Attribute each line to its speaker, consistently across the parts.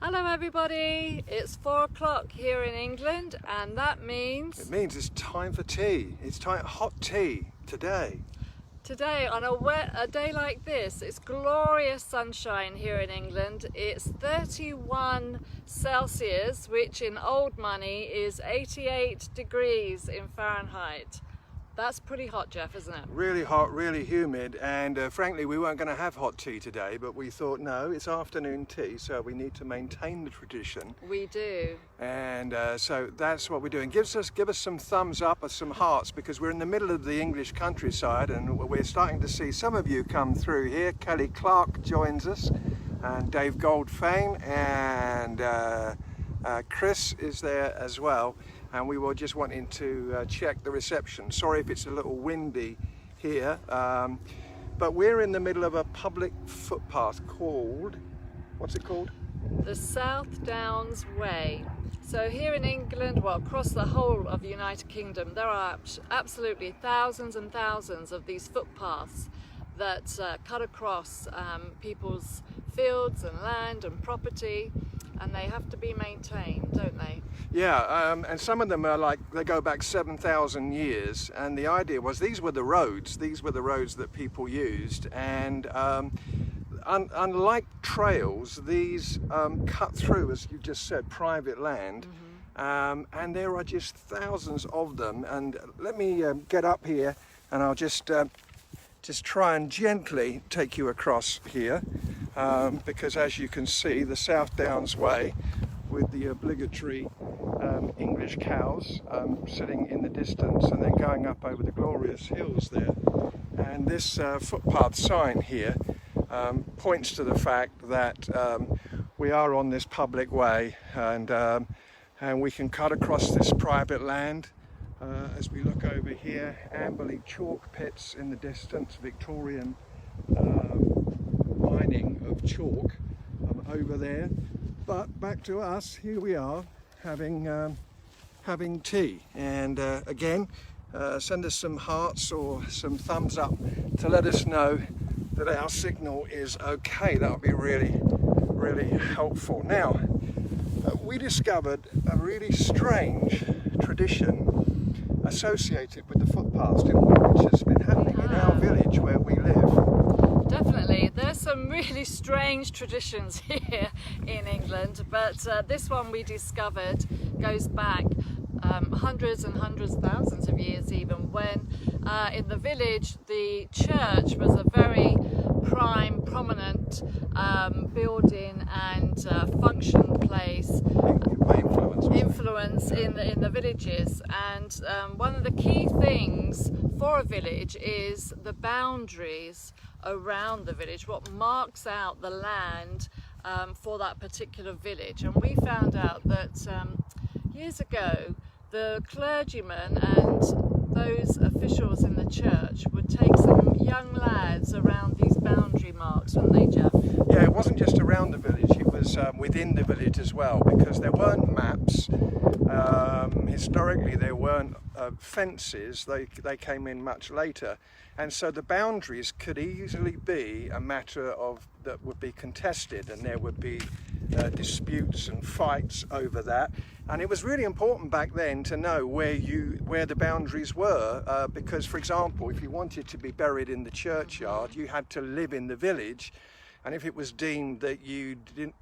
Speaker 1: Hello everybody, it's 4 o'clock here in England and that means...
Speaker 2: It means it's time for tea. It's time hot tea today.
Speaker 1: Today on a day like this, it's glorious sunshine here in England. It's 31 Celsius, which in old money is 88 degrees in Fahrenheit. That's pretty hot, Jeff, isn't it?
Speaker 2: Really hot, really humid, and frankly we weren't going to have hot tea today, but we thought no, it's afternoon tea, so we need to maintain the tradition.
Speaker 1: We do.
Speaker 2: And so that's what we're doing. Give us some thumbs up or some hearts, because we're in the middle of the English countryside and we're starting to see some of you come through here. Kelly Clark joins us, and Dave Goldfane, and Chris is there as well. And we were just wanting to check the reception. Sorry if it's a little windy here, but we're in the middle of a public footpath called, what's it called?
Speaker 1: The South Downs Way. So here in England, well, across the whole of the United Kingdom, there are absolutely thousands and thousands of these footpaths that cut across people's fields and land and property, and they have to be maintained, don't they?
Speaker 2: Yeah, and some of them are like, they go back 7,000 years, and the idea was these were the roads that people used, and unlike trails, these cut through, as you just said, private land. And there are just thousands of them. And let me get up here and I'll just try and gently take you across here, because as you can see, the South Downs Way with the obligatory English cows sitting in the distance and then going up over the glorious hills there. And this footpath sign here points to the fact that we are on this public way, and we can cut across this private land. As we look over here, amberly chalk pits in the distance, Victorian mining of chalk over there. But back to us, here we are having tea, and again, send us some hearts or some thumbs up to let us know that our signal is okay. That would be really, really helpful. Now, we discovered a really strange tradition associated with the footpaths, didn't we? Which has been happening in our village where we live.
Speaker 1: Definitely, there's some really strange traditions here in England, but this one we discovered goes back hundreds and hundreds, thousands of years even, when in the village the church was a very prime, prominent building and function place, influence in the villages, and one of the key things for a village is the boundaries around the village, what marks out the land for that particular village. And we found out that years ago the clergyman and those officials in the church would take some young lads around these boundary marks, wouldn't they, Jeff?
Speaker 2: Yeah, it wasn't just around the village, it was within the village as well, because there weren't maps. Historically there weren't fences, they came in much later, and so the boundaries could easily be a matter of that would be contested, and there would be disputes and fights over that. And it was really important back then to know where the boundaries were, because, for example, if you wanted to be buried in the churchyard, you had to live in the village, and if it was deemed that you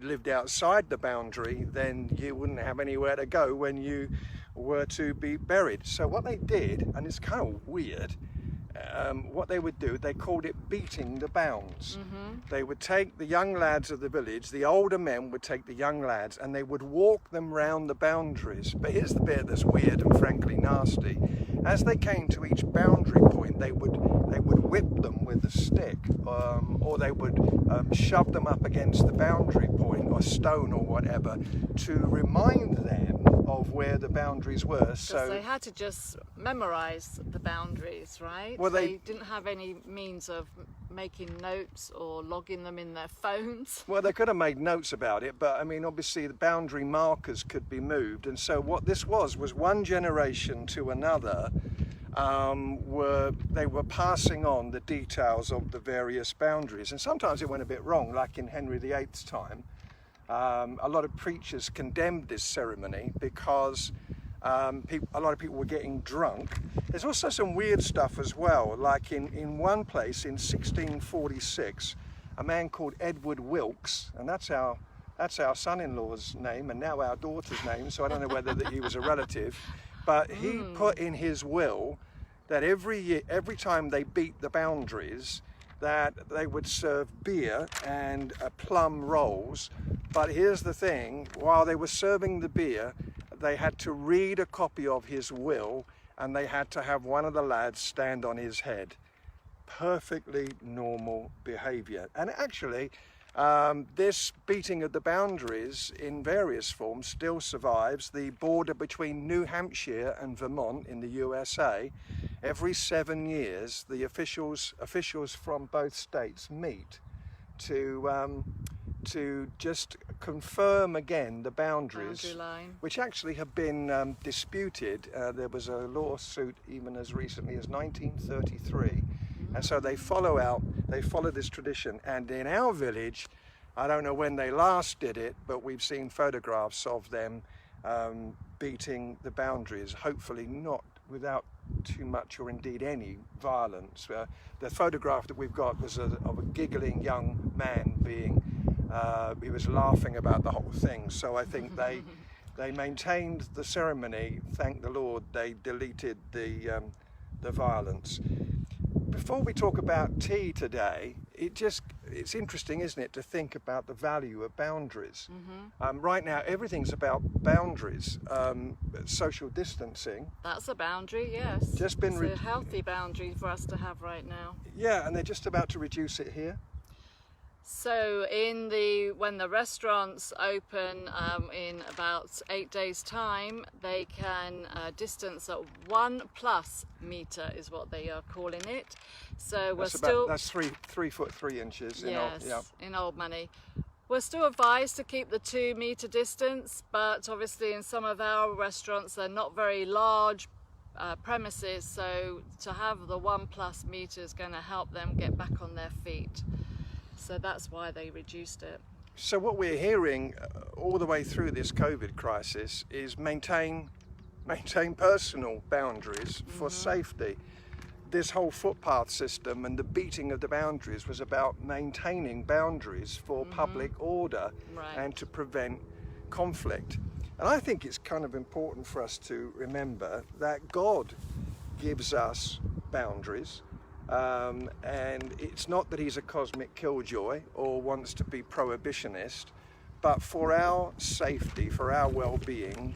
Speaker 2: lived outside the boundary, then you wouldn't have anywhere to go when you were to be buried. So what they did, and it's kind of weird, what they would do, they called it beating the bounds. They would take the young lads of the village, the older men would take the young lads, and they would walk them round the boundaries. But here's the bit that's weird and frankly nasty. As they came to each boundary point, they would whip them with a stick, or they would shove them up against the boundary point, or stone or whatever, to remind them of where the boundaries were.
Speaker 1: So they had to just memorize the boundaries, right?
Speaker 2: Well,
Speaker 1: they didn't have any means of making notes or logging them in their phones.
Speaker 2: Well, they could have made notes about it, but I mean, obviously the boundary markers could be moved, and so what this was one generation to another they were passing on the details of the various boundaries, and sometimes it went a bit wrong, like in Henry VIII's time. A lot of preachers condemned this ceremony because a lot of people were getting drunk. There's also some weird stuff as well, like in one place in 1646, a man called Edward Wilkes, and that's our son-in-law's name and now our daughter's name, so I don't know whether that he was a relative, but he put in his will that every time they beat the boundaries, that they would serve beer and plum rolls. But here's the thing, while they were serving the beer, they had to read a copy of his will, and they had to have one of the lads stand on his head. Perfectly normal behavior. And actually, this beating of the boundaries in various forms still survives. The border between New Hampshire and Vermont in the USA, every 7 years, the officials from both states meet to just confirm again the boundary
Speaker 1: line,
Speaker 2: which actually have been disputed. There was a lawsuit even as recently as 1933, and so they follow this tradition. And in our village, I don't know when they last did it, but we've seen photographs of them beating the boundaries, hopefully not without too much or indeed any violence. The photograph that we've got was of a giggling young man he was laughing about the whole thing. So I think they maintained the ceremony. Thank the Lord they deleted the violence. Before we talk about tea today, it's interesting, isn't it, to think about the value of boundaries. Right now, everything's about boundaries. Social distancing.
Speaker 1: That's a boundary, yes.
Speaker 2: It's a
Speaker 1: healthy boundary for us to have right now.
Speaker 2: Yeah, and they're just about to reduce it here.
Speaker 1: So when the restaurants open in about 8 days' time, they can distance at 1+ meter is what they are calling it. So that's
Speaker 2: 3 foot 3 inches.
Speaker 1: In old money. We're still advised to keep the 2 meter distance, but obviously in some of our restaurants they're not very large premises, so to have the 1+ meter is going to help them get back on their feet. So that's why they reduced it.
Speaker 2: So what we're hearing all the way through this COVID crisis is maintain personal boundaries for safety. This whole footpath system and the beating of the boundaries was about maintaining boundaries for public order and to prevent conflict. And I think it's kind of important for us to remember that God gives us boundaries. And it's not that he's a cosmic killjoy or wants to be prohibitionist, but for our safety, for our well-being,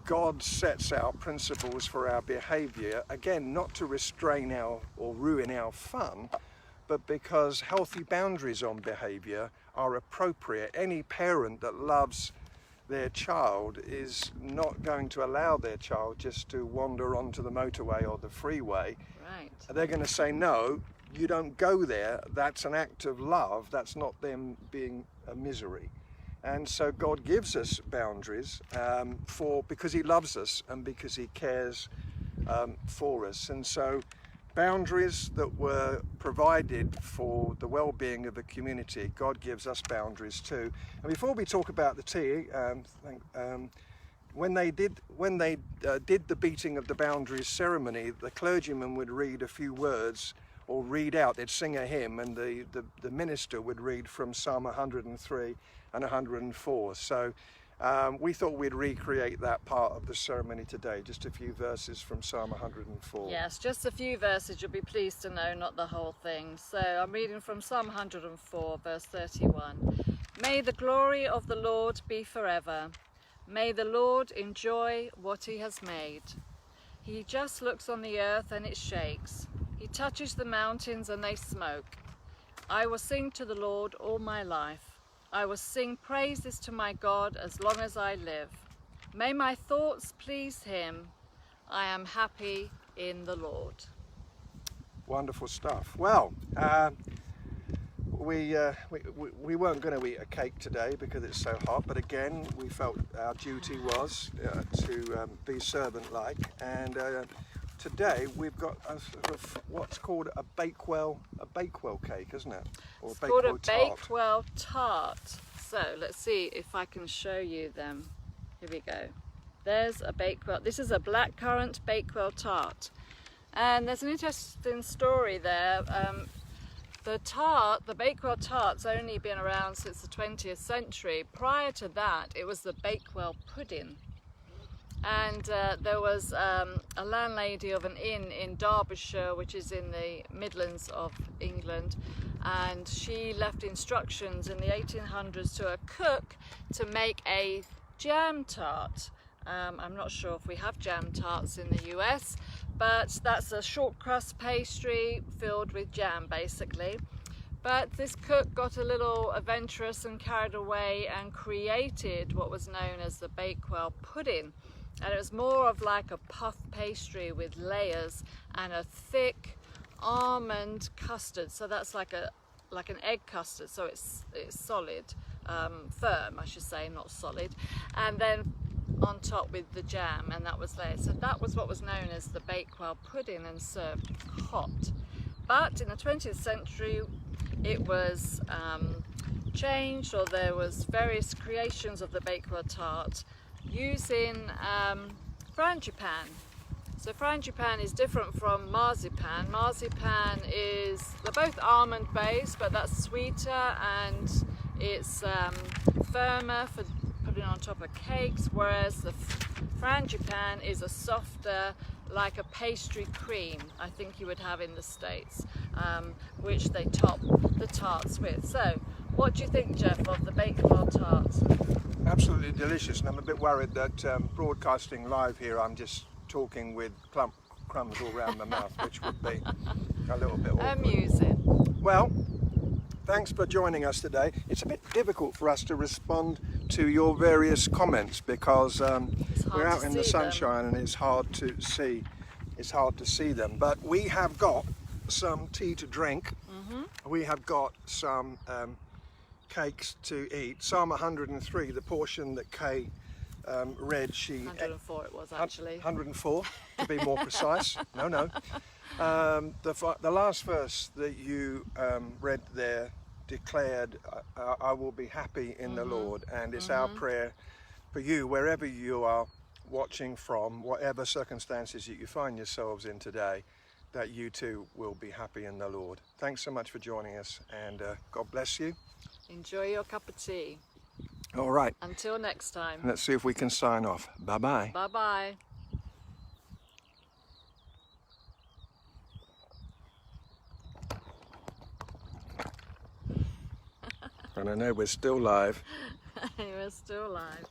Speaker 2: God sets out principles for our behavior, again, not to restrain or ruin our fun, but because healthy boundaries on behavior are appropriate. Any parent that loves their child is not going to allow their child just to wander onto the motorway or the freeway.
Speaker 1: Right.
Speaker 2: They're going to say, no, you don't go there. That's an act of love. That's not them being a misery. And so God gives us boundaries because he loves us and because he cares for us. And so boundaries that were provided for the well-being of the community, God gives us boundaries too. And before we talk about the tea, when they did the beating of the boundaries ceremony, the clergyman would read a few words or read out. They'd sing a hymn, and the minister would read from Psalm 103 and 104. So we thought we'd recreate that part of the ceremony today, just a few verses from Psalm 104.
Speaker 1: Yes, just a few verses, you'll be pleased to know, not the whole thing. So I'm reading from Psalm 104, verse 31. May the glory of the Lord be forever. May the Lord enjoy what he has made. He just looks on the earth and it shakes. He touches the mountains and they smoke. I will sing to the Lord all my life. I will sing praises to my God as long as I live. May my thoughts please him. I am happy in the Lord.
Speaker 2: Wonderful stuff. Well, we weren't going to eat a cake today because it's so hot, but again we felt our duty was to be servant-like, and today we've got what's called a Bakewell cake, isn't it?
Speaker 1: Or it's called a Bakewell tart. So let's see if I can show you them. Here we go. There's a Bakewell. This is a blackcurrant Bakewell tart. And there's an interesting story there. The Bakewell tart's only been around since the 20th century. Prior to that, it was the Bakewell pudding. And there was a landlady of an inn in Derbyshire, which is in the Midlands of England, and she left instructions in the 1800s to a cook to make a jam tart. I'm not sure if we have jam tarts in the US, but that's a short crust pastry filled with jam basically. But this cook got a little adventurous and carried away and created what was known as the Bakewell pudding. And it was more of like a puff pastry with layers and a thick almond custard. So that's like an egg custard, so it's solid, firm I should say, not solid. And then on top with the jam, and that was there. So that was what was known as the Bakewell pudding, and served hot. But in the 20th century it was changed, or there was various creations of the Bakewell tart using frangipane. So frangipane is different from marzipan. Marzipan they're both almond based, but that's sweeter and it's firmer for putting on top of cakes, whereas the frangipane is a softer, like a pastry cream, I think you would have in the States, which they top the tarts with. So what do you think, Jeff, of the Bakewell tart?
Speaker 2: Absolutely delicious, and I'm a bit worried that broadcasting live here I'm just talking with crumbs all around my mouth, which would be a little bit awkward.
Speaker 1: Amusing.
Speaker 2: Well, thanks for joining us today. It's a bit difficult for us to respond to your various comments because we're out in the sunshine and it's hard to see. It's hard to see them. But we have got some tea to drink. We have got some cakes to eat. Psalm 103, the portion that Kay read,
Speaker 1: 104 it was actually.
Speaker 2: 104 to be more precise. No. The last verse that you read there declared, I will be happy in the Lord, and it's our prayer for you, wherever you are watching from, whatever circumstances that you find yourselves in today, that you too will be happy in the Lord. Thanks so much for joining us, and God bless you.
Speaker 1: Enjoy your cup of tea.
Speaker 2: All right.
Speaker 1: Until next time.
Speaker 2: Let's see if we can sign off. Bye-bye.
Speaker 1: Bye-bye.
Speaker 2: And I know we're still live.
Speaker 1: We're still live.